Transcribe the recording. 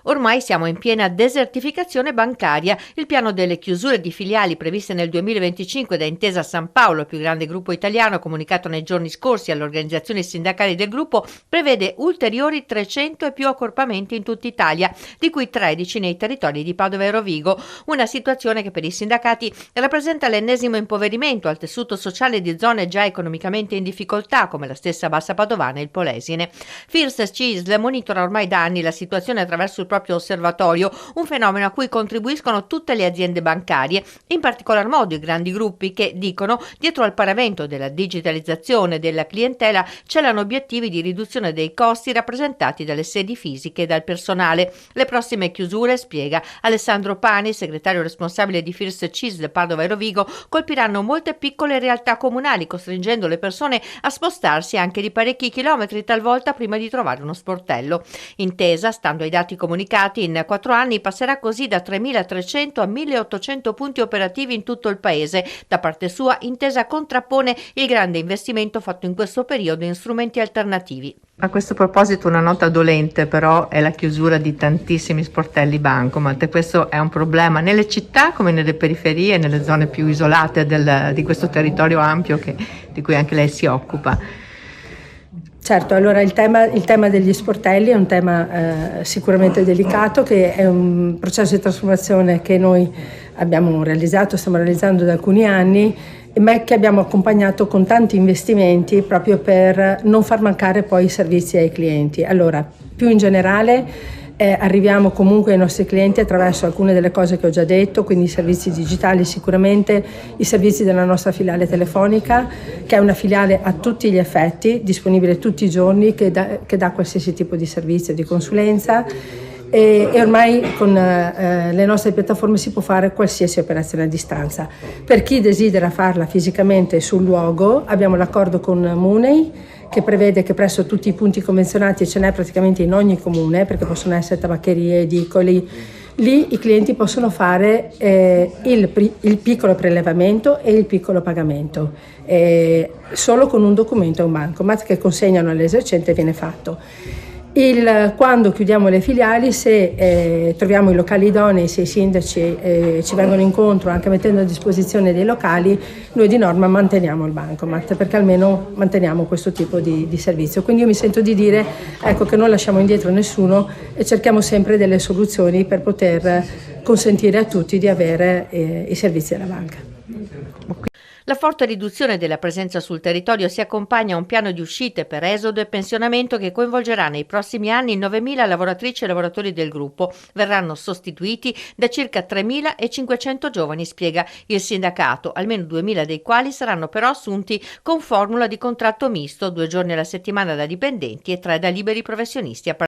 Ormai siamo in piena desertificazione bancaria. Il piano delle chiusure di filiali previste nel 2025 da Intesa San Paolo, il più grande gruppo italiano, comunicato nei giorni scorsi alle organizzazioni sindacali del gruppo, prevede ulteriori 300 e più accorpamenti in tutta Italia, di cui 13 nei territori di Padova e Rovigo. Una situazione che per i sindacati rappresenta l'ennesimo impoverimento al tessuto sociale di zone già economicamente in difficoltà, come la stessa Bassa Padovana e il Polesine. Firs CISL monitora ormai da anni la situazione attraverso il proprio osservatorio, un fenomeno a cui contribuiscono tutte le aziende bancarie, in particolar modo i grandi gruppi che dicono dietro al paravento della digitalizzazione della clientela celano obiettivi di riduzione dei costi rappresentati dalle sedi fisiche e dal personale. Le prossime chiusure, spiega Alessandro Pani, segretario responsabile di Firs CISL Padova e Rovigo, colpiranno molte piccole realtà comunali, costringendo le persone a spostarsi anche di parecchi chilometri talvolta prima di trovare uno sportello. Intesa, stando ai dati comunicati, in 4 anni passerà così da 3.300 a 1.800 punti operativi in tutto il paese. Da parte sua, Intesa contrappone il grande investimento fatto in questo periodo in strumenti alternativi. A questo proposito una nota dolente però è la chiusura di tantissimi sportelli bancomat, e questo è un problema nelle città come nelle periferie, nelle zone più isolate di questo territorio ampio di cui anche lei si occupa. Certo, allora il tema degli sportelli è un tema sicuramente delicato, che è un processo di trasformazione che noi stiamo realizzando da alcuni anni, ma che abbiamo accompagnato con tanti investimenti proprio per non far mancare poi i servizi ai clienti. Allora, più in generale arriviamo comunque ai nostri clienti attraverso alcune delle cose che ho già detto, quindi i servizi digitali sicuramente, i servizi della nostra filiale telefonica, che è una filiale a tutti gli effetti, disponibile tutti i giorni, che dà qualsiasi tipo di servizio, di consulenza. E ormai con le nostre piattaforme si può fare qualsiasi operazione a distanza. Per chi desidera farla fisicamente sul luogo, abbiamo l'accordo con Money, che prevede che presso tutti i punti convenzionati, e ce n'è praticamente in ogni comune, perché possono essere tabaccherie, edicoli, lì i clienti possono fare il piccolo prelevamento e il piccolo pagamento, solo con un documento a un bancomat che consegnano all'esercente viene fatto. Quando chiudiamo le filiali, se troviamo i locali idonei, se i sindaci ci vengono incontro anche mettendo a disposizione dei locali, noi di norma manteniamo il bancomat, perché almeno manteniamo questo tipo di servizio. Quindi io mi sento di dire che non lasciamo indietro nessuno e cerchiamo sempre delle soluzioni per poter consentire a tutti di avere i servizi della banca. La forte riduzione della presenza sul territorio si accompagna a un piano di uscite per esodo e pensionamento che coinvolgerà nei prossimi anni 9.000 lavoratrici e lavoratori del gruppo. Verranno sostituiti da circa 3.500 giovani, spiega il sindacato, almeno 2.000 dei quali saranno però assunti con formula di contratto misto, 2 giorni alla settimana da dipendenti e 3 da liberi professionisti.